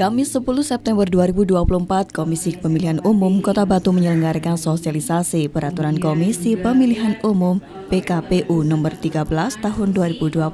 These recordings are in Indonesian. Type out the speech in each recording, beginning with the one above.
Kamis 10 September 2024, Komisi Pemilihan Umum Kota Batu menyelenggarakan sosialisasi Peraturan Komisi Pemilihan Umum PKPU nomor 13 tahun 2024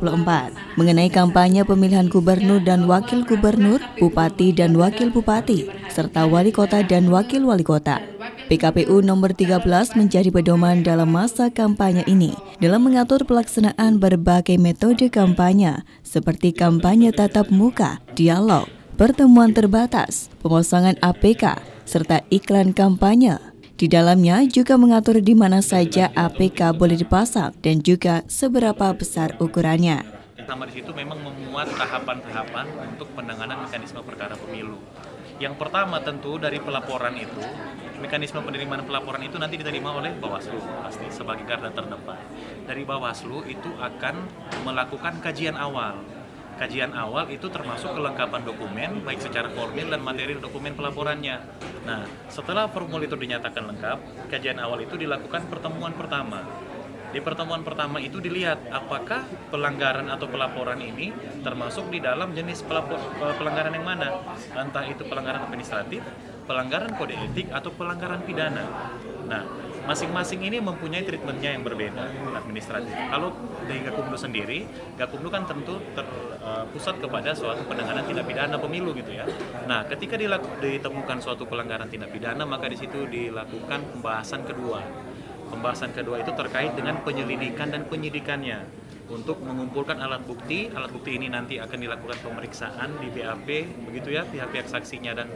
mengenai kampanye pemilihan gubernur dan wakil gubernur, bupati dan wakil bupati, serta wali kota dan wakil wali kota. PKPU nomor 13 menjadi pedoman dalam masa kampanye ini dalam mengatur pelaksanaan berbagai metode kampanye seperti kampanye tatap muka, dialog, pertemuan terbatas, pemasangan APK, serta iklan kampanye. Di dalamnya juga mengatur di mana saja APK boleh dipasang dan juga seberapa besar ukurannya. Pertama di situ memang memuat tahapan-tahapan untuk penanganan mekanisme perkara pemilu. Yang pertama tentu dari pelaporan itu, mekanisme penerimaan pelaporan itu nanti diterima oleh Bawaslu pasti sebagai garda terdepan. Dari Bawaslu itu akan melakukan kajian awal. Kajian awal itu termasuk kelengkapan dokumen, baik secara formil dan material dokumen pelaporannya. Nah, setelah formulir itu dinyatakan lengkap, kajian awal itu dilakukan pertemuan pertama. Di pertemuan pertama itu dilihat apakah pelanggaran atau pelaporan ini termasuk di dalam jenis pelanggaran yang mana. Entah itu pelanggaran administratif, pelanggaran kode etik, atau pelanggaran pidana. Nah, masing-masing ini mempunyai treatmentnya yang berbeda administratif. Kalau dari Gakumdu sendiri, Gakumdu kan tentu terpusat kepada suatu penanganan tindak pidana pemilu gitu ya. Nah, ketika ditemukan suatu pelanggaran tindak pidana, maka di situ dilakukan pembahasan kedua. Pembahasan kedua itu terkait dengan penyelidikan dan penyidikannya untuk mengumpulkan alat bukti. Alat bukti ini nanti akan dilakukan pemeriksaan di BAP, begitu ya, pihak-pihak saksinya dan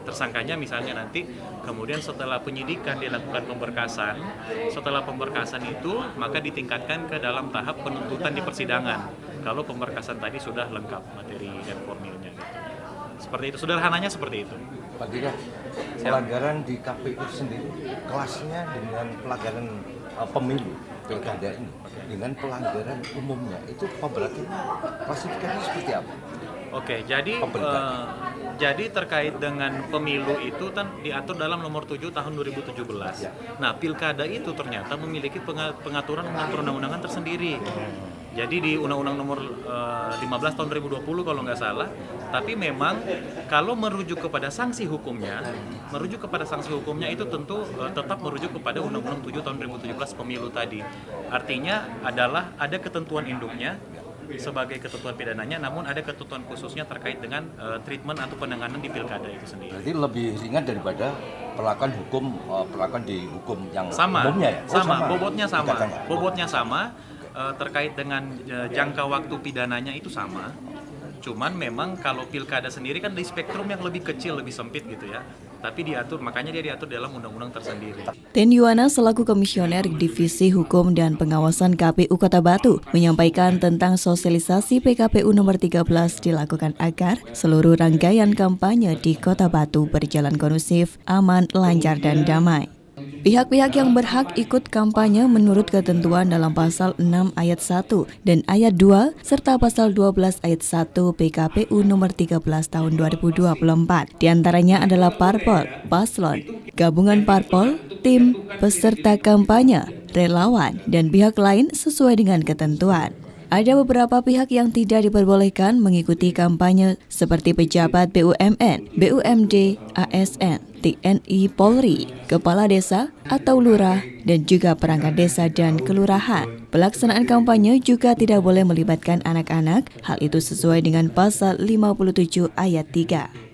tersangkanya misalnya nanti. Kemudian setelah penyidikan dilakukan pemberkasan. Setelah pemberkasan itu maka ditingkatkan ke dalam tahap penuntutan di persidangan. Kalau pemberkasan tadi sudah lengkap materi dan formilnya. Seperti itu, sederhananya seperti itu. Pak Dika, pelanggaran di KPU sendiri kelasnya dengan pelanggaran pemilu pilkada ini dengan pelanggaran umumnya itu pemberatannya klasifikasinya seperti apa? Oke, jadi terkait dengan pemilu itu kan diatur dalam nomor 7 tahun 2017. Nah, pilkada itu ternyata memiliki pengaturan undang-undangan tersendiri. Jadi di Undang-Undang nomor 15 tahun 2020 kalau nggak salah, tapi memang kalau merujuk kepada sanksi hukumnya itu tentu tetap merujuk kepada Undang-Undang 7 tahun 2017 pemilu tadi. Artinya adalah ada ketentuan induknya sebagai ketentuan pidananya, namun ada ketentuan khususnya terkait dengan treatment atau penanganan di pilkada itu sendiri. Jadi lebih ringan daripada perlakuan di hukum yang sama, umumnya ya? Sama, bobotnya sama. Terkait dengan jangka waktu pidananya itu sama. Cuman memang kalau pilkada sendiri kan di spektrum yang lebih kecil, lebih sempit gitu ya. Tapi makanya dia diatur dalam undang-undang tersendiri. Ten Yuwana selaku Komisioner Divisi Hukum dan Pengawasan KPU Kota Batu menyampaikan tentang sosialisasi PKPU nomor 13 dilakukan agar seluruh rangkaian kampanye di Kota Batu berjalan kondusif, aman, lancar, dan damai. Pihak-pihak yang berhak ikut kampanye menurut ketentuan dalam pasal 6 ayat 1 dan ayat 2 serta pasal 12 ayat 1 PKPU nomor 13 tahun 2024. Di antaranya adalah parpol, paslon, gabungan parpol, tim, peserta kampanye, relawan, dan pihak lain sesuai dengan ketentuan. Ada beberapa pihak yang tidak diperbolehkan mengikuti kampanye seperti pejabat BUMN, BUMD, ASN, TNI, Polri, kepala desa atau lurah, dan juga perangkat desa dan kelurahan. Pelaksanaan kampanye juga tidak boleh melibatkan anak-anak, hal itu sesuai dengan pasal 57 ayat 3.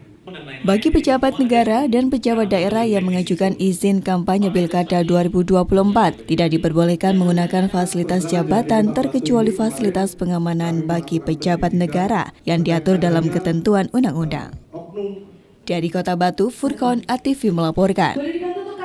Bagi pejabat negara dan pejabat daerah yang mengajukan izin kampanye Pilkada 2024, tidak diperbolehkan menggunakan fasilitas jabatan terkecuali fasilitas pengamanan bagi pejabat negara yang diatur dalam ketentuan undang-undang. Dari Kota Batu, Furqon ATV melaporkan.